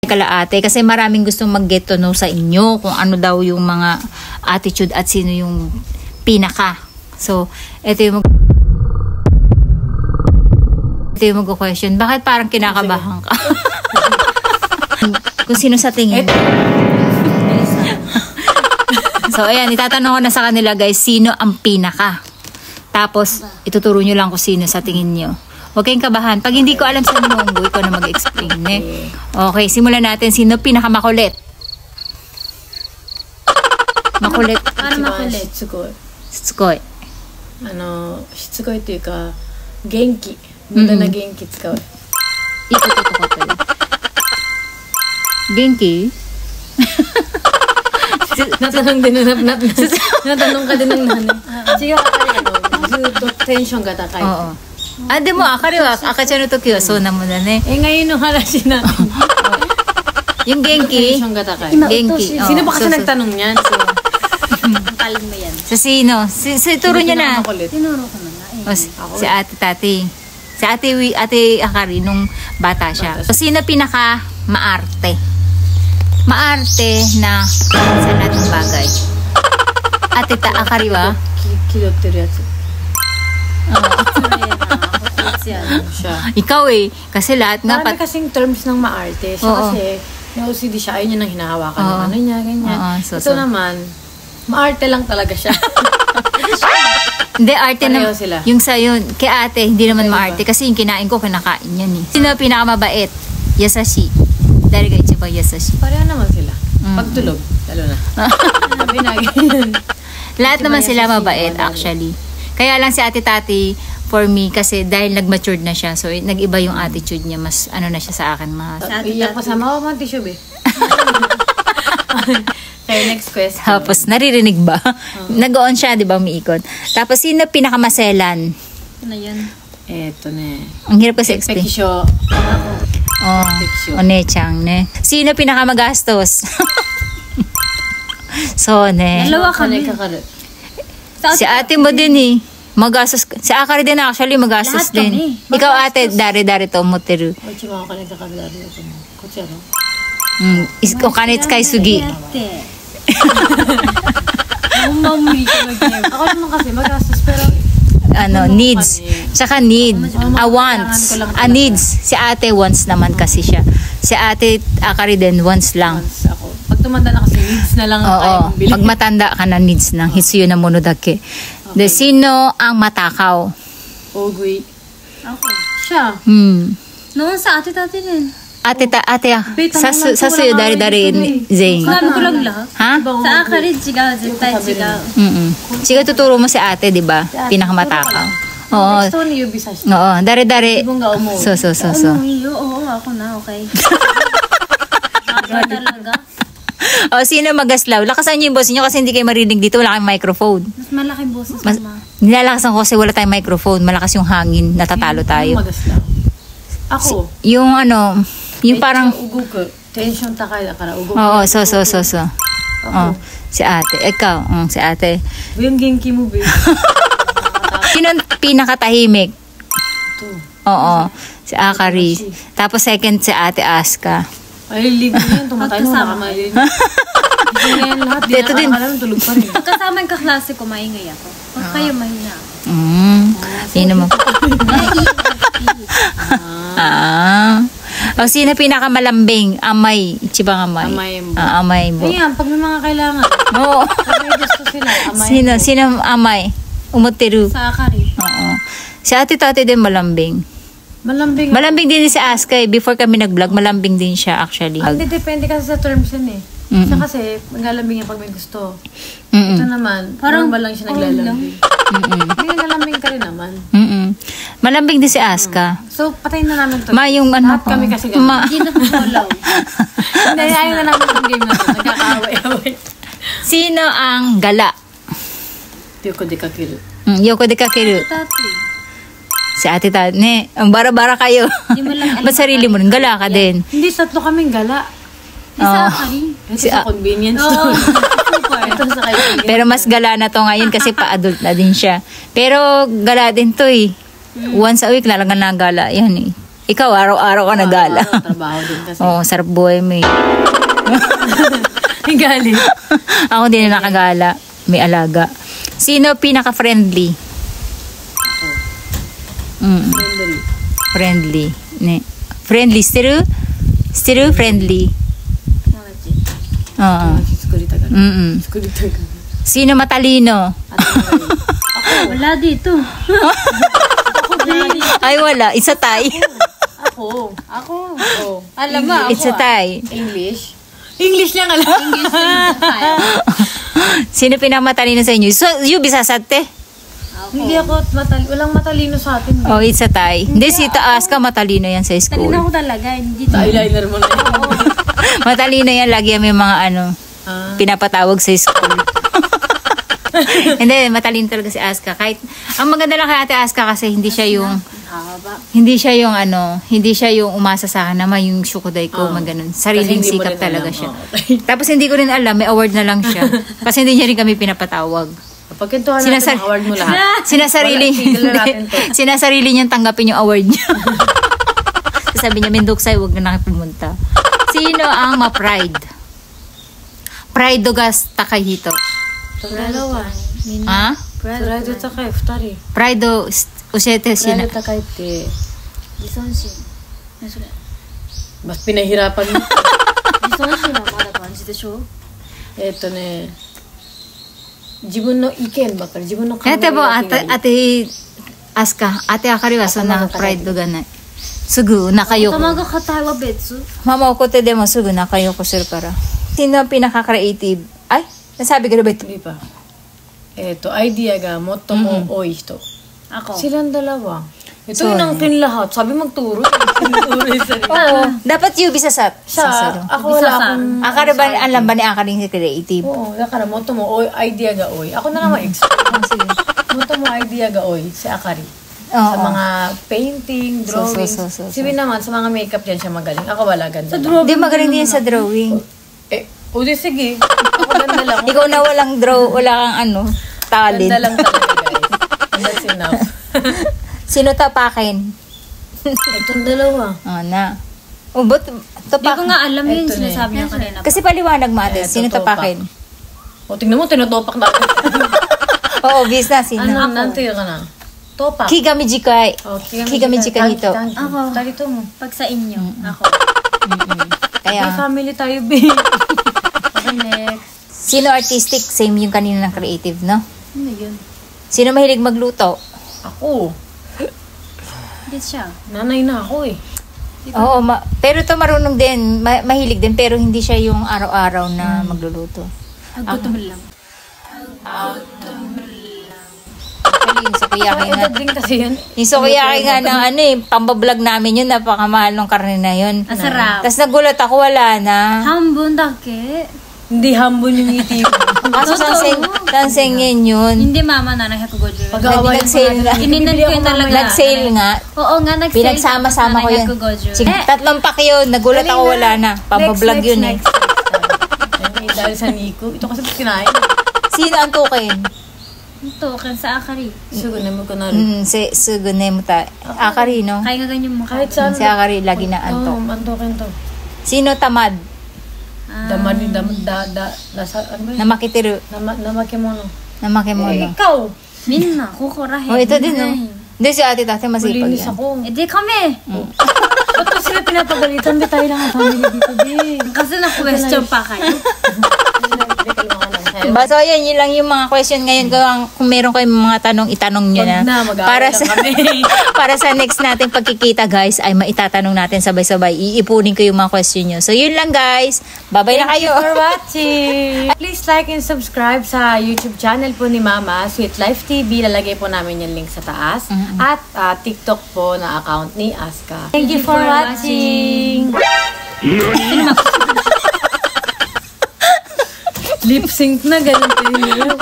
Kalaate kasi maraming gustong mag-get to know sa inyo kung ano daw yung mga attitude at sino yung pinaka. So, ito yung mag-question. Bakit parang kinakabahan ka? Kung sino sa tingin. So, ayan, itatanong ko na sa kanila guys, sino ang pinaka? Tapos, ituturo nyo lang kung sino sa tingin nyo. Huwag kayong kabahan. Pag hindi ko alam sa Nihongo, ikaw na mag-explain. Okay, simulan natin. Sino pinakamakulit? Makulit. Ano makulit? Tsukoi. しつこいっていうか元気無駄な元気使う Ito to. Genki? natanong ka din ng nanay. Siyaずっとテンションが高い Oo. Ah, de mo, akari wa, akacha no toki wa so na mo na ne. ngayonの話natin Yung genki. テンションが高い Genki. Sino ba kasi nagtanong niyan? Kalin mo yan. Sa sino? Turo niya na. Tinuro ko na nga eh. O, si Ate Tati. Si Ate Akari nung bata siya. So, sino pinaka maarte? Maarte na sa lahat ng bagay. Ate Akari wa? 気取ってるやつ Siya. Ikaw eh. Kasi lahat nga marami kasing terms ng maarte siya. Oo. Kasi may OCD siya, ayun yung nang hinahawakan ng ano niya, ganyan. So. Ito naman maarte lang talaga siya. Hindi, arte na. Pareho sila. Yung sa'yo, kay ate, hindi naman maarte. Kasi yung kinain ko, kinakain yan eh. Sino pinakamabait? Yasashi. Dari ka ichiba yasashi. Pareho naman sila. Pagtulog, lalo na. Sabi na, ganyan. Lahat naman sila mabait actually. Kaya lang si Ate Tati, for me, kasi dahil nag-matured na siya, so nag-iba yung attitude niya. Mas ano na siya sa akin. Iyak pa sa mga mga tissue, be. Okay, next question. Tapos, naririnig ba? Nag-on siya, di ba, umiikot. Tapos, sino pinakamaselan? Ano yun? Eto ne. Ang hirap kasi explain. Pekisyo. Oh, one-chang, ne. Sino pinakamagastos? So, ne. Dalawa kami. Si ate mo din eh. Magastos. Si Akari din actually, magastos Lahat din. kami. Ikaw ate, dari-dari to, moteru. Ochi mga kanagkakadari ako. Kutsi ano? O kanitsukay sugi. Ate. Umamuli ka mag-game. Ako naman kasi magastos pero Needs. Tsaka need. Wants. Needs. Si ate wants naman kasi siya. Si ate Akari din wants lang. once ako. Pag tumanda na kasi needs na lang ang kaya Oo. mong bilhin. Pag matanda ka na needs ng hitsuyo na monodake. De, sino ang matakaw? Oguy. Ako. Siya. Noon sa ate tati din. Ate, Wait, sasuyo dari-dari Zane. Sabi ko lang lahat. Ha? Sa akarin, chigaw. Zettai, chigaw. Sige, tuturo mo si ate, di ba? Pinakamatakaw. Oo. Gusto ko ni Yubi sa siya. Oo, dari-dari. Ibong ga umo. So. Oo, ako na, okay. Aga talaga. O, sino magaslaw? Lakasan niyo yung boss niyo kasi hindi kayo marinig dito. Wala kayong microphone. Mas malaking boses, Mas, mama. nilalakasan ko kasi wala tayong microphone. Malakas yung hangin. Natatalo tayo. Magaslaw. Ako. Yung yung parang... Uguko. Tension takay da kara. Uguko. Oo, so. Oh, si ate. Ikaw, si ate. Yung genki mo, babe. Sino ang pinakatahimik? Ito. Oo, si Akari. Tapos second si ate Aska. Ay, libre yan. Tumatay mo. Nakamayin. Hindi na yan lahat. Dito din. Alam, tulog pa rin. Kasama yung kaklase ko, maingay ako. Pag kayo mahina ako. Sino mo? O, sino pinakamalambing? Amay. Ichibang amay. Amay mo. Amay mo. Ayan, pag may mga kailangan. Oo. Pag may gusto sila, amay. Sino amay? Umoteru. Sa akari. Oo. Si ate Tati din malambing. Malambing. Malambing din si Aska eh. Before kami nag-vlog, malambing din siya actually. Hindi, depende kasi sa terms yan eh. Siya kasi, maglalambing yan pag may gusto. Ito naman, parang ba lang siya naglalambing. May naglalambing ka rin naman. Malambing din si Aska. So, patayin na namin to. Yung Lahat kami kasi ganun. Hindi na follow. Hindi, ayaw na namin itong game na to. Nagkakaaway-away. Sino ang gala? Yoko de kakil. Yoko de kakeru. Tati. Si ate Tati. Ne, ang bara-bara kayo. Hindi mo lang alam. Ba't sarili mo rin? Gala ka din. Hindi, tatlo kaming gala. Sa akari. Ito sa convenience store. Ito sa kaibigan. Pero mas gala na to ngayon kasi pa-adult na din siya. Pero gala din to eh. Once a week lalagan na gala. Yan eh. Ikaw, araw-araw ka nagala. Trabaho din kasi. Oo, sarap buhay mo eh. Galing. Ako din na nakagala. May alaga. Sino pinaka-friendly? Friendly. Friendly. Ne. Friendly. Still friendly. Oo. Skuritaga. Mm-mm. Skuritaga. Sino matalino? Wala dito. Ay, wala. Isa tay. Ako. Oh. Alam mo, ako. It's a tie. English. English lang alam. Sino pinamatalino sa inyo? So, you bisasate? Hindi ako walang matalino sa atin. Oh, it's a tie. Hindi, si Taas ka matalino yan sa school. Talino ko talaga. Hindi Sa eyeliner mo na yun. Matalino yan. Lagi may mga pinapatawag sa school. Hindi, matalino talaga si Aska. Kahit, ang maganda lang kay Ate Aska kasi hindi siya yung umasa sa akin naman yung shukuday ko, maganon. Sariling Kasi hindi mo sikap rin talaga alam. siya. Okay. Tapos hindi ko rin alam, may award na lang siya. Kasi hindi niya rin kami pinapatawag. Pagkintuhan natin ang award mo lahat. Sinasarili, Wala, tigil na natin to. sinasarili niyang tanggapin yung award niya. Sabi niya, Mendoksay, huwag na pumunta. Sino ang ma-pride? Pride Dogas Takahito. Dalawa. Ha? Pride takai, futari. Pride Ushete Shina. Pride takai te. 自尊心。何それ Mas pinahirapan mo. 自尊心はまだ感じでしょ Jibun no iken ba? Jibun no Ate po, ate Aska, ate Akari wa sonna pride doga nai. Sugu 頭 nakayoko. が硬いは別 Mama ko te demo sugu nakayoko sir para. Sino ang pinaka-creative? Ay, nasabi ko na ba ito? Hindi pa. Idea ga motto mo oi hito. Ako. Silang dalawa. Ito So, yun ang lahat. Sabi magturo. Tinuturo yung sarili. Oo. Dapat yung bisa sa Siya, ako wala akong... Akari ba, alam ba ni Akari si creative? Oo, yakara, motto mo oi, idea ga oi. Ako na lang ma-explain. Motto mo idea ga oi, si Akari. Oo. Sa mga painting, drawing. So. Si Bin naman, sa mga makeup yan siya magaling. Ako wala, ganda lang. Hindi, magaling din sa drawing. O di sige. Ako ganda lang. Ikaw na walang wala kang talent. Ganda lang talaga, guys. And that's enough. Sino tapakin? Itong dalawa. Na. O, ba't Hindi ko tapak? nga alam yun Eto na sinasabi niya kanina. Kasi paliwanag mate, sino topak. tapakin? O, tingnan mo, tinutopak na. Oo, obvious na, sino? Ano, nantiyo ka na. Topak. Kigami jikai. Kigami jikai hito. Ako. Tarito mo. Pag sa inyo, ako. May Kaya, family tayo, babe. Okay, next. sino artistic? Same yung kanina ng creative, no? Ano yun? Sino mahilig magluto? Ako. Hindi siya. Nanay na ako eh. Oo, pero to marunong din, mahilig din, pero hindi siya yung araw-araw na magluluto. Naggutom lang. Actually, yung sukiyaki nga. Ito din kasi yun. Yung sukiyaki nga ng pambablog namin yun, napakamahal ng karne na yun. Ang sarap. Tapos nagulat ako, wala na. Hambun dake. Hindi hambon yung ngiti mo. Kaso sansengin yun. Hindi mama na 150. Pag-aaway Nag-sale nga. Ininan ko yun talaga. Nag-sale nga. Oo nga, nag-sale. Pinagsama-sama ko yun. 150. Sige, 3 pack yun. Nagulat ako, wala na. Pambablog yun eh. Dahil sa Nico. Ito kasi kinain. Sino ang tukin? Ito, kan sa Akari. Sugo na mo ko na rin. Si Sugune mo ta. Akari, no? Kaya nga ganyan mukha. Kahit saan. Si Akari, lagi na Oo, antok. antokin to. Sino tamad? Damani, nasa, ano ba yun? Namakitiru. Namakimono. Namakemono. Ikaw! Minna, kukurahin. Oh, ito din, no? Hindi, si ate tate masipag Malinis yan. ako. Eh di kami. Ba't ko sila pinapagalitan? Di tayo lang ang family dito, di. Kasi na-question pa kayo. So, ayan, yun lang yung mga question ngayon. Kung meron kayong mga tanong, itanong nyo na. Wag na, mag-aaway Para lang sa, kami. para sa next nating pagkikita, guys, ay maitatanong natin sabay-sabay. Iipunin ko yung mga question nyo. So, yun lang, guys. Bye-bye na kayo. For watching! Please like and subscribe sa YouTube channel po ni Mama, Sweet Life TV. Lalagay po namin yung link sa taas. At TikTok po na account ni Aska. Thank you for watching! Lip sync na, ganun din yun.